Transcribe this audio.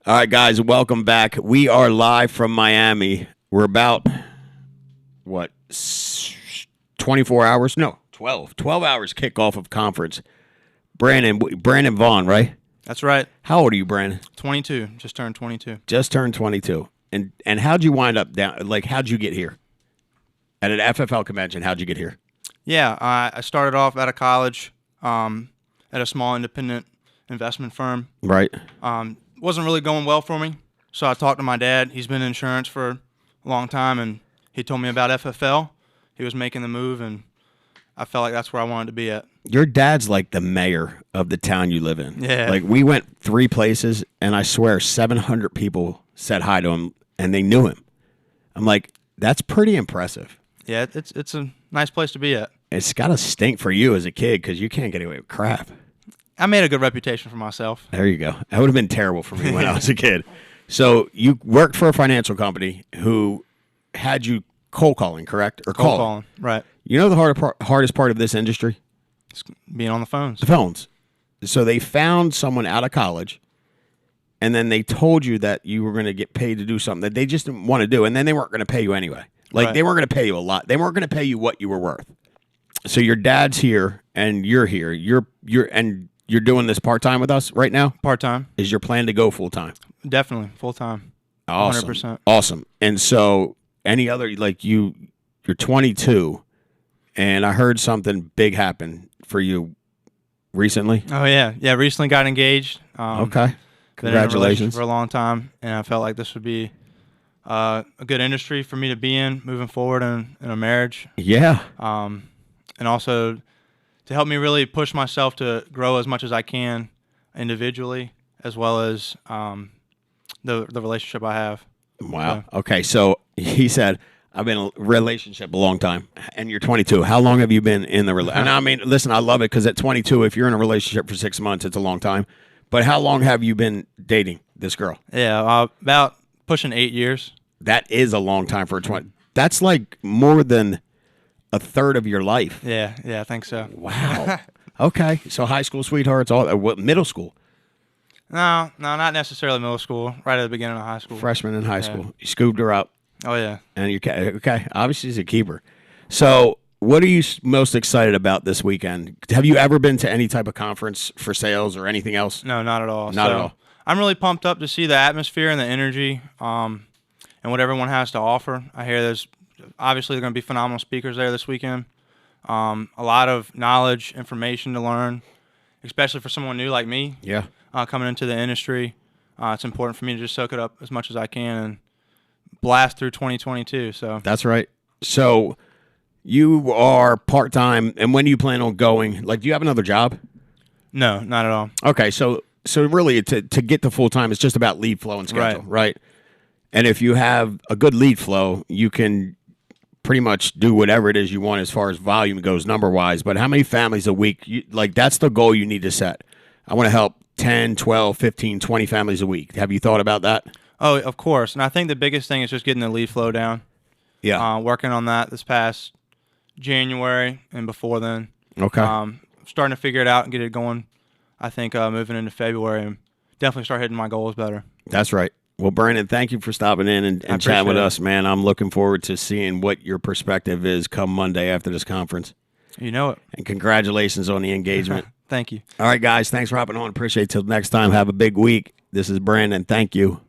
All right, guys, welcome back. We are live from Miami. We're about, 24 hours? No, 12. 12 hours kickoff of conference. Brandon Vaughn, right? That's right. How old are you, Brandon? 22. Just turned 22. Just turned 22. And how'd you wind up down? Like, how'd you get here? At an FFL convention, how'd you get here? Yeah, I started off out of college at a small independent investment firm. Right. Wasn't really going well for me, so I talked to my dad. He's been in insurance for a long time, and he told me about FFL. He was making the move, and I felt like that's where I wanted to be at. Your dad's like the mayor of the town you live in. Yeah. Like, we went 3 places, and I swear 700 people said hi to him, and they knew him. I'm like, that's pretty impressive. Yeah, it's a nice place to be at. It's got to stink for you as a kid because you can't get away with crap. I made a good reputation for myself. There you go. That would have been terrible for me when I was a kid. So you worked for a financial company who had you cold calling, correct? Or Cold calling, right. You know the hardest part of this industry? It's being on the phones. The phones. So they found someone out of college, and then they told you that you were going to get paid to do something that they just didn't want to do, and then they weren't going to pay you anyway. Like, Right. They weren't going to pay you a lot. They weren't going to pay you what you were worth. So your dad's here, and you're here. You're doing this part-time with us right now? Part-time. Is your plan to go full-time? Definitely, full-time. Awesome. 100%. Awesome. And so any other, like you're 22, and I heard something big happen for you recently. Oh, yeah. Yeah, recently got engaged. Okay. Been in a relationship Congratulations. for a long time, and I felt like this would be a good industry for me to be in moving forward in a marriage. Yeah. And also to help me really push myself to grow as much as I can individually, as well as the relationship I have. Wow. Okay. So he said, I've been in a relationship a long time, and you're 22. How long have you been in the relationship? And I mean, listen, I love it because at 22, if you're in a relationship for 6 months, it's a long time. But how long have you been dating this girl? Yeah, about pushing 8 years. That is a long time for a 20. That's like more than a third of your life. Yeah, I think so. Wow. Okay. So high school sweethearts, middle school, No, not necessarily middle school. Right at the beginning of high school. freshman in high school. You scooped her up, Oh yeah. and you okay. Obviously, she's a keeper. So, what are you most excited about this weekend? Have you ever been to any type of conference for sales or anything else? No, not at all. Not at all. I'm really pumped up to see the atmosphere and the energy, and what everyone has to offer. I hear there's obviously going to be phenomenal speakers there this weekend. A lot of knowledge, information to learn, especially for someone new like me. Yeah. Coming into the industry, it's important for me to just soak it up as much as I can and blast through 2022. So That's right. So, you are part time, and when do you plan on going? Like, do you have another job? no, not at all. Okay, so really to get to full time, it's just about lead flow and schedule, right? And if you have a good lead flow, you can pretty much do whatever it is you want as far as volume goes, number wise. But how many families a week? That's the goal you need to set. I want to help 10, 12, 15, 20 families a week. Have you thought about that? Oh, of course. And I think the biggest thing is just getting the lead flow down. Yeah. Working on that this past January and before then. Okay. Starting to figure it out and get it going. I think moving into February and definitely start hitting my goals better. That's right. Well, Brandon, thank you for stopping in and chatting with appreciate us, man. I'm looking forward to seeing what your perspective is come Monday after this conference. You know it. And congratulations on the engagement. Thank you. All right, guys. Thanks for hopping on. Appreciate it. Till next time. Have a big week. This is Brandon. Thank you.